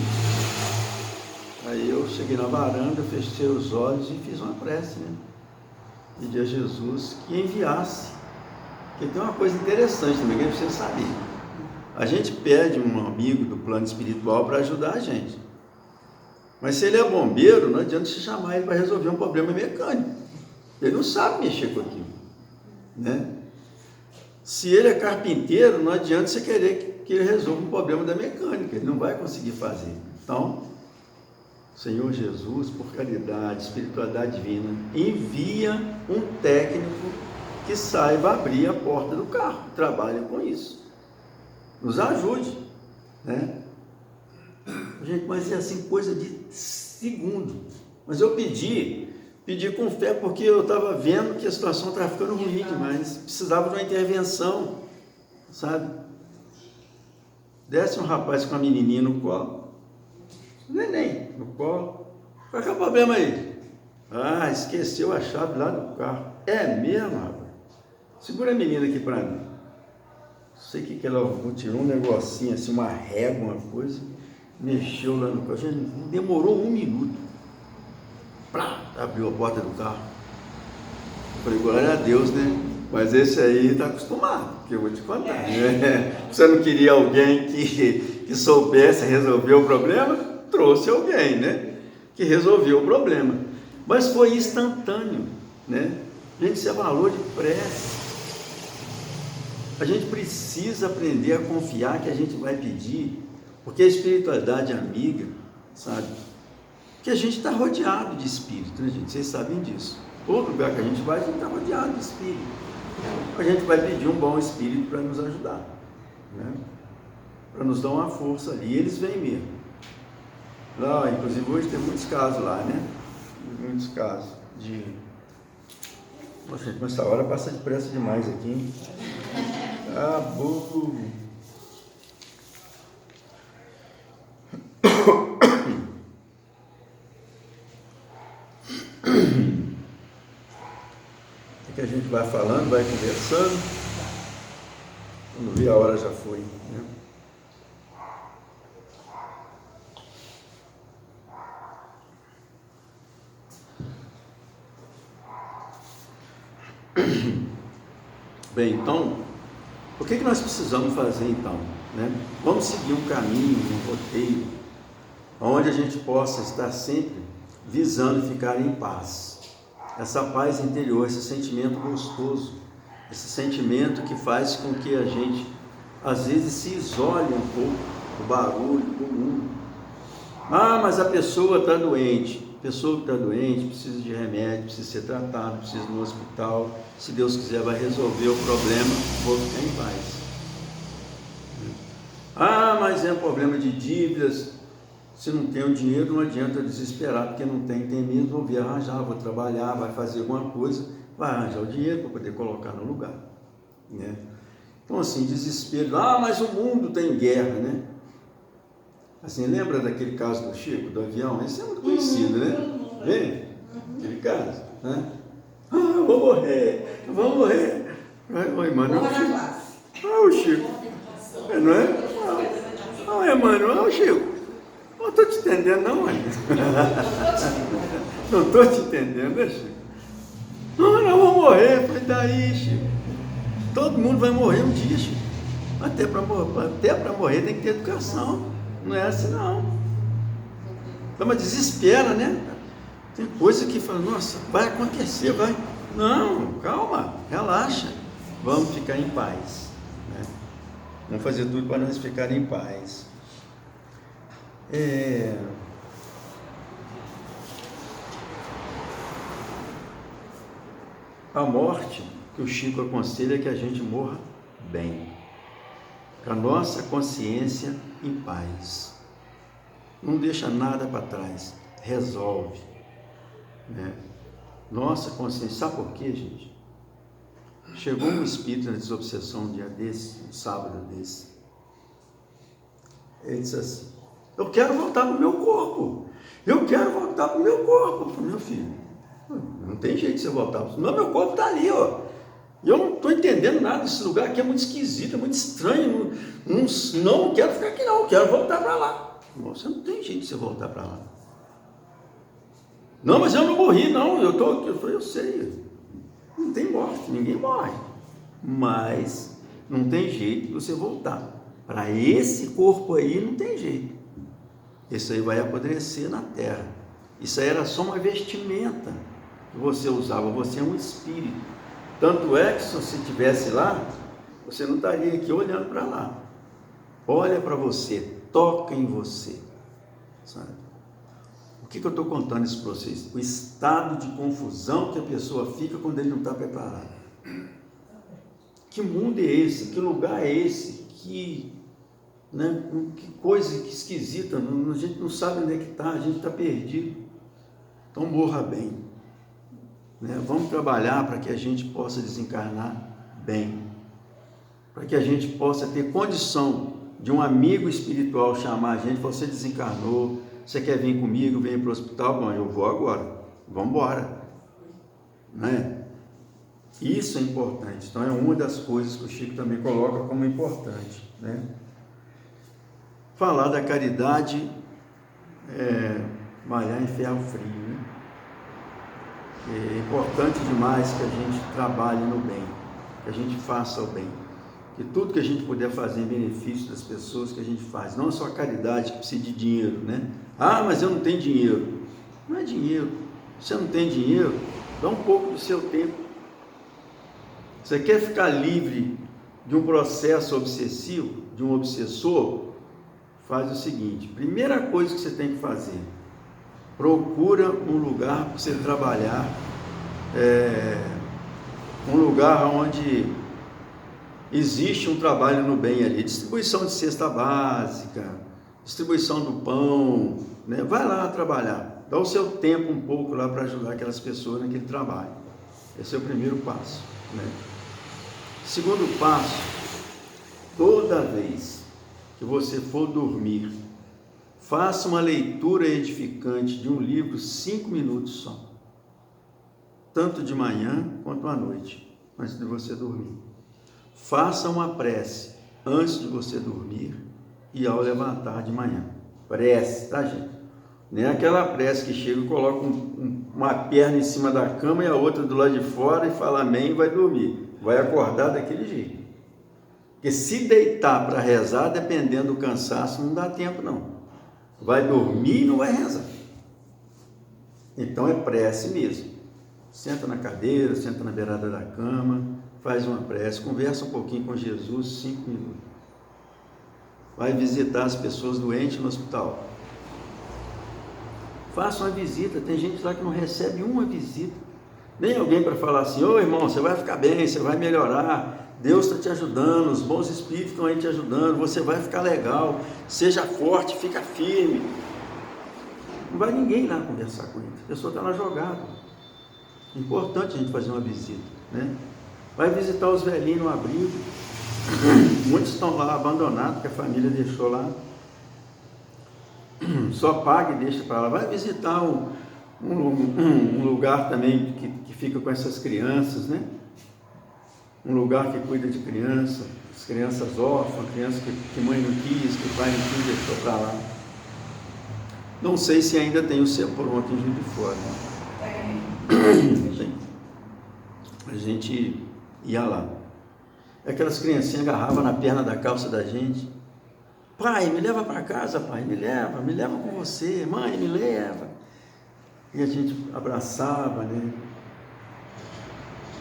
Aí eu cheguei na varanda, fechei os olhos e fiz uma prece, né? Pedi a Jesus que enviasse. Porque tem uma coisa interessante também que a gente precisa saber. A gente pede um amigo do plano espiritual para ajudar a gente. Mas se ele é bombeiro, não adianta se chamar ele para resolver um problema mecânico. Ele não sabe mexer com aquilo, né? Se ele é carpinteiro, não adianta você querer que ele resolva um problema da mecânica, ele não vai conseguir fazer. Então, Senhor Jesus, por caridade, espiritualidade divina, envia um técnico que saiba abrir a porta do carro, trabalhe com isso, nos ajude, né? Gente, mas é assim, coisa de segundo. Mas eu pedi com fé, porque eu estava vendo que a situação estava ficando ruim demais, precisava de uma intervenção, sabe? Desce um rapaz com uma menininha no colo, neném no colo. Qual é o problema aí? Ah, esqueceu a chave lá do carro. É mesmo, rapaz? Segura a menina aqui para mim. Não sei o que ela tirou um negocinho assim, uma régua, uma coisa, mexeu lá no carro. Gente, demorou 1 minuto. Abriu a porta do carro. Eu falei, glória a Deus, né? Mas esse aí está acostumado, porque eu vou te contar, né? Você não queria alguém que soubesse resolver o problema? Trouxe alguém, né? Que resolveu o problema. Mas foi instantâneo, né? Gente, isso é valor de prece. A gente precisa aprender a confiar que a gente vai pedir, porque a espiritualidade é amiga, sabe? Que a gente está rodeado de espírito, né, gente? Vocês sabem disso. Todo lugar que a gente vai, a gente está rodeado de espírito. A gente vai pedir um bom espírito para nos ajudar, né? Para nos dar uma força ali. E eles vêm mesmo. Lá, inclusive hoje tem muitos casos lá, né? Muitos casos de... Nossa, mas essa hora passa depressa demais aqui, hein? É que a gente vai falando, vai conversando, quando vi a hora já foi, né? Bem, então, o que nós precisamos fazer então? Né? Vamos seguir um caminho, um roteiro, onde a gente possa estar sempre visando ficar em paz. Essa paz interior, esse sentimento gostoso, esse sentimento que faz com que a gente, às vezes, se isole um pouco do barulho, do mundo. Ah, mas a pessoa está doente. A pessoa que está doente precisa de remédio, precisa ser tratado, precisa ir no hospital. Se Deus quiser, vai resolver o problema, vou ficar em paz. Ah, mas é um problema de dívidas. Se não tem o dinheiro, não adianta desesperar, porque não tem mesmo, vou vir arranjar, vou trabalhar, vai fazer alguma coisa, vai arranjar o dinheiro para poder colocar no lugar. Né? Então, assim, desespero. Ah, mas o mundo tem guerra, né? Assim, lembra daquele caso do Chico, do avião? Esse é muito conhecido, né? Vem? Aquele caso, né? Ah, eu vou morrer, eu vou morrer. Oi, mano. Ah, o Chico. Não é? Ah, Emmanuel, ah, o Chico. Não estou te entendendo, não, mãe. Não estou te entendendo, né, Chico? Não, eu vou morrer. Falei, daí, Chico. Todo mundo vai morrer um dia, Chico. Até para morrer tem que ter educação. Não é assim, não. Então, mas desespera, né? Tem coisa que fala, nossa, vai acontecer, vai. Não, calma, relaxa. Vamos ficar em paz. Né? Vamos fazer tudo para nós ficar em paz. A morte que o Chico aconselha é que a gente morra bem, com a nossa consciência em paz. Não deixa nada para trás, resolve. Né? Nossa consciência, sabe por quê, gente? Chegou um espírito na desobsessão um dia desse, um sábado desse. Ele disse assim, eu quero voltar para o meu corpo. Eu quero voltar para o meu corpo. Eu falei, meu filho, não tem jeito de você voltar. Não, meu corpo está ali, ó. Eu não estou entendendo nada desse lugar aqui, é muito esquisito, é muito estranho. Não quero ficar aqui não, eu quero voltar para lá. Você não tem jeito de você voltar para lá. Não, mas eu não morri, não. Eu estou aqui. Eu falei, eu sei. Não tem morte, ninguém morre. Mas não tem jeito de você voltar. Para esse corpo aí não tem jeito. Isso aí vai apodrecer na terra. Isso aí era só uma vestimenta que você usava. Você é um espírito. Tanto é que se você estivesse lá, você não estaria aqui olhando para lá. Olha para você, toca em você. Sabe? O que eu estou contando isso para vocês? O estado de confusão que a pessoa fica quando ele não está preparado. Que mundo é esse? Que lugar é esse? Que coisa que esquisita, a gente não sabe onde é que está, a gente está perdido. Então morra bem. Né? Vamos trabalhar para que a gente possa desencarnar bem. Para que a gente possa ter condição de um amigo espiritual chamar a gente, você desencarnou, você quer vir comigo, vem para o hospital? Bom, eu vou agora, vamos embora. Né? Isso é importante. Então é uma das coisas que o Chico também coloca como importante. Né? Falar da caridade malhar em ferro frio. Né? É importante demais que a gente trabalhe no bem, que a gente faça o bem, que tudo que a gente puder fazer em benefício das pessoas que a gente faz, não só a caridade que precisa de dinheiro, né? Ah, mas eu não tenho dinheiro. Não é dinheiro. Você não tem dinheiro, dá um pouco do seu tempo. Você quer ficar livre de um processo obsessivo, de um obsessor? Faz o seguinte, primeira coisa que você tem que fazer, procura um lugar para você trabalhar, um lugar onde existe um trabalho no bem ali, distribuição de cesta básica, distribuição do pão, né? Vai lá trabalhar, dá o seu tempo um pouco lá para ajudar aquelas pessoas naquele trabalho. Esse é o primeiro passo. Né? Segundo passo, toda vez que você for dormir, Faça uma leitura edificante de um livro, 5 minutos só. Tanto de manhã quanto à noite, antes de você dormir. Faça uma prece antes de você dormir e ao levantar de manhã. Prece, tá, gente? Nem aquela prece que chega e coloca uma perna em cima da cama e a outra do lado de fora e fala amém e vai dormir. Vai acordar daquele jeito. Porque se deitar para rezar, dependendo do cansaço, não dá tempo não. Vai dormir e não vai rezar. Então é prece mesmo. Senta na cadeira, senta na beirada da cama, faz uma prece, conversa um pouquinho com Jesus, 5 minutos. Vai visitar as pessoas doentes no hospital. Faça uma visita, tem gente lá que não recebe uma visita. Nem alguém para falar assim, ô irmão, você vai ficar bem, você vai melhorar. Deus está te ajudando, os bons espíritos estão aí te ajudando, você vai ficar legal, seja forte, fica firme. Não vai ninguém lá conversar com ele, a pessoa está lá jogada. Importante a gente fazer uma visita, né? Vai visitar os velhinhos no abrigo, muitos estão lá abandonados, que a família deixou lá. Só paga e deixa para lá. Vai visitar um lugar também que fica com essas crianças, né? Um lugar que cuida de crianças, as crianças órfãs, crianças que mãe não quis, que pai não quis, deixou para lá. Não sei se ainda tem o Cepron aqui em Juiz de Fora. Tem. A gente ia lá. Aquelas criancinhas agarravam na perna da calça da gente. Pai, me leva para casa, pai, me leva com você. Mãe, me leva. E a gente abraçava, né?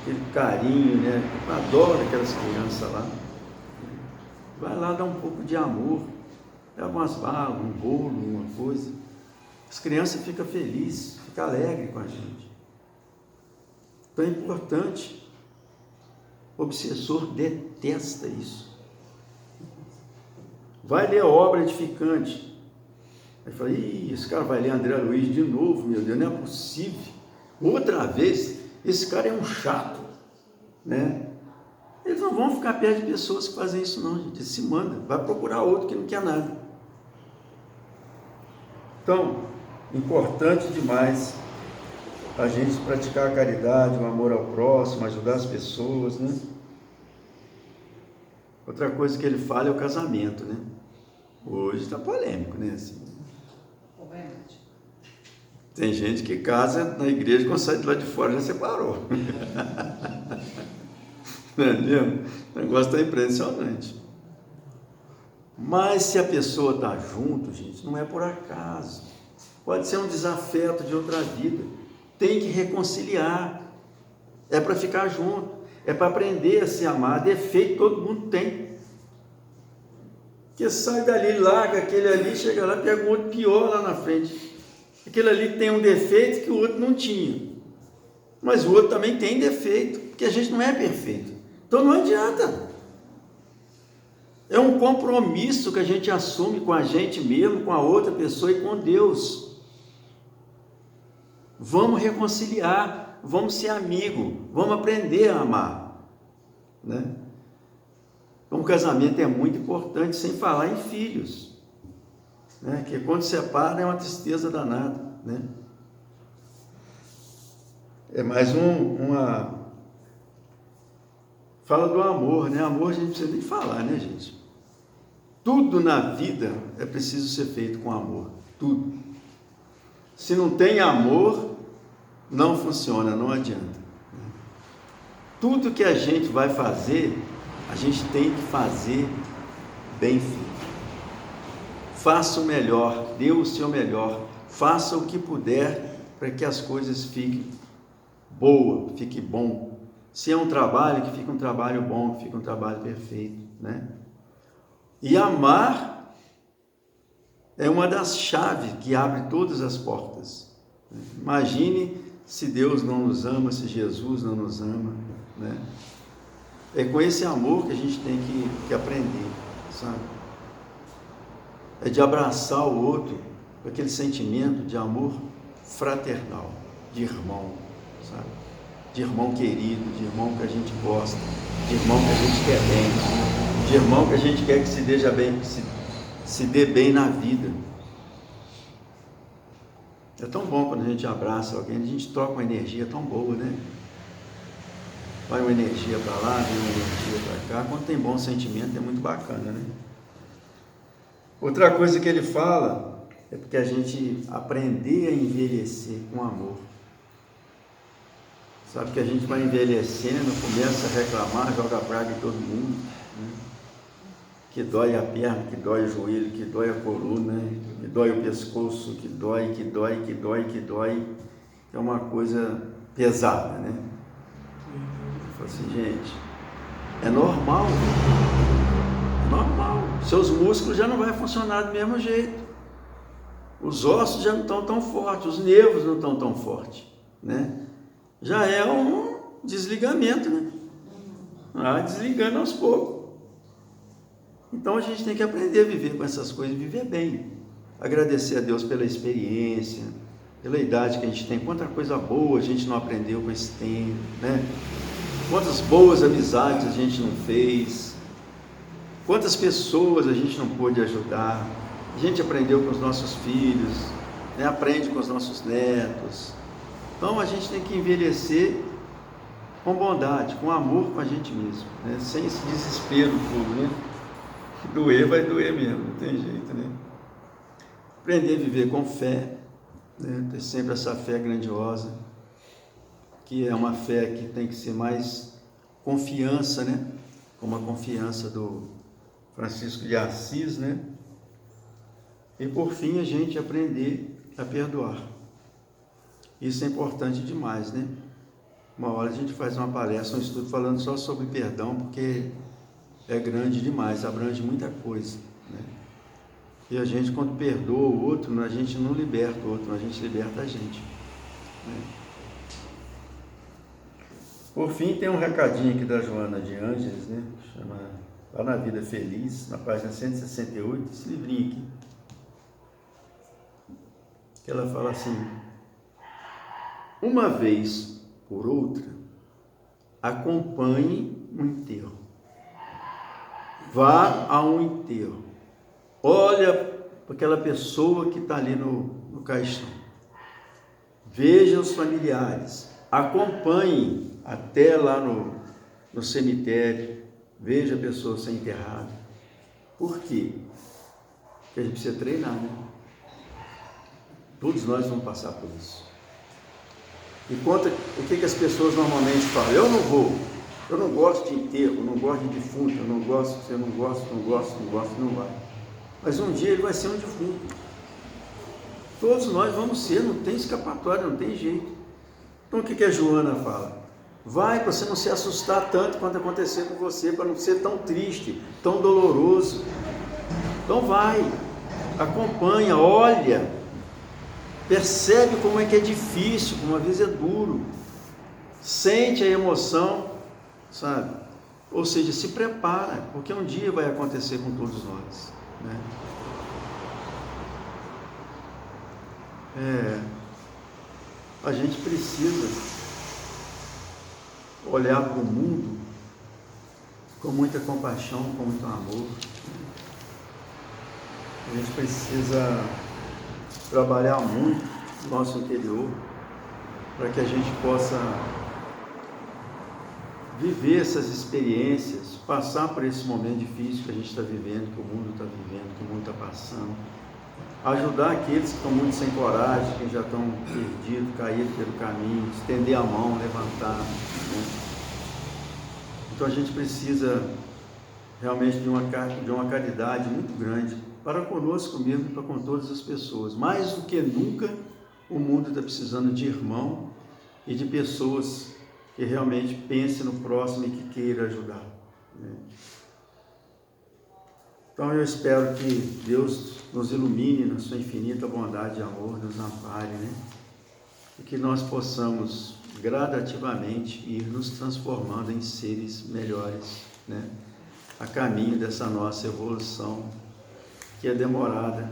Aquele carinho, né? Eu adoro aquelas crianças lá. Vai lá dar um pouco de amor. Leva umas balas, um bolo, uma coisa. As crianças ficam felizes, ficam alegres com a gente. Então é importante. O obsessor detesta isso. Vai ler a obra edificante. Aí fala, esse cara vai ler André Luiz de novo, meu Deus, não é possível. Outra vez, esse cara é um chato, né? Eles não vão ficar perto de pessoas que fazem isso não, gente. Ele se manda, vai procurar outro que não quer nada. Então, importante demais a gente praticar a caridade, o amor ao próximo, ajudar as pessoas, né? Outra coisa que ele fala é o casamento, né? Hoje está polêmico, né? Assim, tem gente que casa na igreja, quando sai de lá de fora já separou. Não é mesmo? O negócio está impressionante. Mas se a pessoa está junto, gente, não é por acaso. Pode ser um desafeto de outra vida. Tem que reconciliar. É para ficar junto. É para aprender a se amar. Defeito todo mundo tem. Porque sai dali, larga aquele ali, chega lá, pega um outro pior lá na frente. Aquele ali tem um defeito que o outro não tinha. Mas o outro também tem defeito, porque a gente não é perfeito. Então não adianta. É um compromisso que a gente assume com a gente mesmo, com a outra pessoa e com Deus. Vamos reconciliar, vamos ser amigos, vamos aprender a amar, né? Então, o casamento é muito importante, sem falar em filhos, né? Que quando separa é uma tristeza danada, né? É mais uma... Fala do amor, né? Amor a gente não precisa nem falar, né, gente? Tudo na vida é preciso ser feito com amor, tudo. Se não tem amor, não funciona, não adianta. Tudo que a gente vai fazer, a gente tem que fazer bem feito. Faça o melhor, dê o seu melhor, faça o que puder para que as coisas fiquem boas, fique bom. Se é um trabalho, que fique um trabalho bom, que fique um trabalho perfeito, né? E amar é uma das chaves que abre todas as portas. Imagine se Deus não nos ama, se Jesus não nos ama, né? É com esse amor que a gente tem que aprender, sabe? É de abraçar o outro, com aquele sentimento de amor fraternal, de irmão, sabe? De irmão querido, de irmão que a gente gosta, de irmão que a gente quer bem, de irmão que a gente quer que se dê bem na vida. É tão bom quando a gente abraça alguém, a gente troca uma energia tão boa, né? Vai uma energia para lá, vem uma energia para cá. Quando tem bom sentimento é muito bacana, né? Outra coisa que ele fala é porque a gente aprender a envelhecer com amor. Sabe que a gente vai envelhecendo, começa a reclamar, joga praga em todo mundo, né? Que dói a perna, que dói o joelho, que dói a coluna, que dói o pescoço, que dói. É uma coisa pesada, né? Eu falo assim, gente, é normal. Seus músculos já não vão funcionar do mesmo jeito. Os ossos já não estão tão fortes, os nervos não estão tão fortes, né? Já é um desligamento, né? Desligando aos poucos. Então a gente tem que aprender a viver com essas coisas, viver bem. Agradecer a Deus pela experiência, pela idade que a gente tem. Quanta coisa boa a gente não aprendeu com esse tempo, né? Quantas boas amizades a gente não fez. Quantas pessoas a gente não pôde ajudar. A gente aprendeu com os nossos filhos, né? Aprende com os nossos netos. Então a gente tem que envelhecer com bondade, com amor com a gente mesmo, né? Sem esse desespero todo, né? Doer vai doer mesmo, não tem jeito, né? Aprender a viver com fé, né? Ter sempre essa fé grandiosa, que é uma fé que tem que ser mais confiança, né? Como a confiança do Francisco de Assis, né? E por fim a gente aprender a perdoar. Isso é importante demais, né? Uma hora a gente faz uma palestra, um estudo falando só sobre perdão, porque é grande demais, abrange muita coisa, né? E a gente, quando perdoa o outro, a gente não liberta o outro, a gente liberta a gente, né? Por fim, tem um recadinho aqui da Joana de Ângeles, né? Chama Lá na Vida Feliz, na página 168, esse livrinho aqui, que ela fala assim: uma vez por outra, acompanhe um enterro. Vá a um enterro. Olha para aquela pessoa que está ali no caixão. Veja os familiares. Acompanhe até lá no cemitério. Veja a pessoa ser enterrada. Por quê? Porque a gente precisa treinar, né? Todos nós vamos passar por isso. E conta o que as pessoas normalmente falam: eu não vou, eu não gosto de enterro, eu não gosto de defunto, eu não gosto, não vai. Mas um dia ele vai ser um defunto. Todos nós vamos ser, não tem escapatória, não tem jeito. Então o que a Joana fala? Vai para você não se assustar tanto quando acontecer com você, para não ser tão triste, tão doloroso. Então vai, acompanha, olha, percebe como é que é difícil, como às vezes é duro. Sente a emoção, sabe? Ou seja, se prepara, porque um dia vai acontecer com todos nós, né? A gente precisa olhar para o mundo com muita compaixão, com muito amor. A gente precisa trabalhar muito no nosso interior para que a gente possa viver essas experiências, passar por esse momento difícil que a gente está vivendo, que o mundo está vivendo, que o mundo está passando, ajudar aqueles que estão muito sem coragem, que já estão perdidos, caídos pelo caminho, estender a mão, levantar, né? Então a gente precisa realmente de uma caridade muito grande para conosco mesmo e para com todas as pessoas. Mais do que nunca, o mundo está precisando de irmão e de pessoas que realmente pensem no próximo e que queiram ajudar, né? Então eu espero que Deus nos ilumine na sua infinita bondade e amor, nos ampare, né? E que nós possamos gradativamente ir nos transformando em seres melhores, né? A caminho dessa nossa evolução, que é demorada,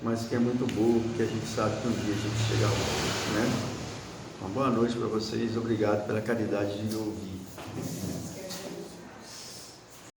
mas que é muito boa, porque a gente sabe que um dia a gente chega lá, né? Uma boa noite para vocês, obrigado pela caridade de me ouvir.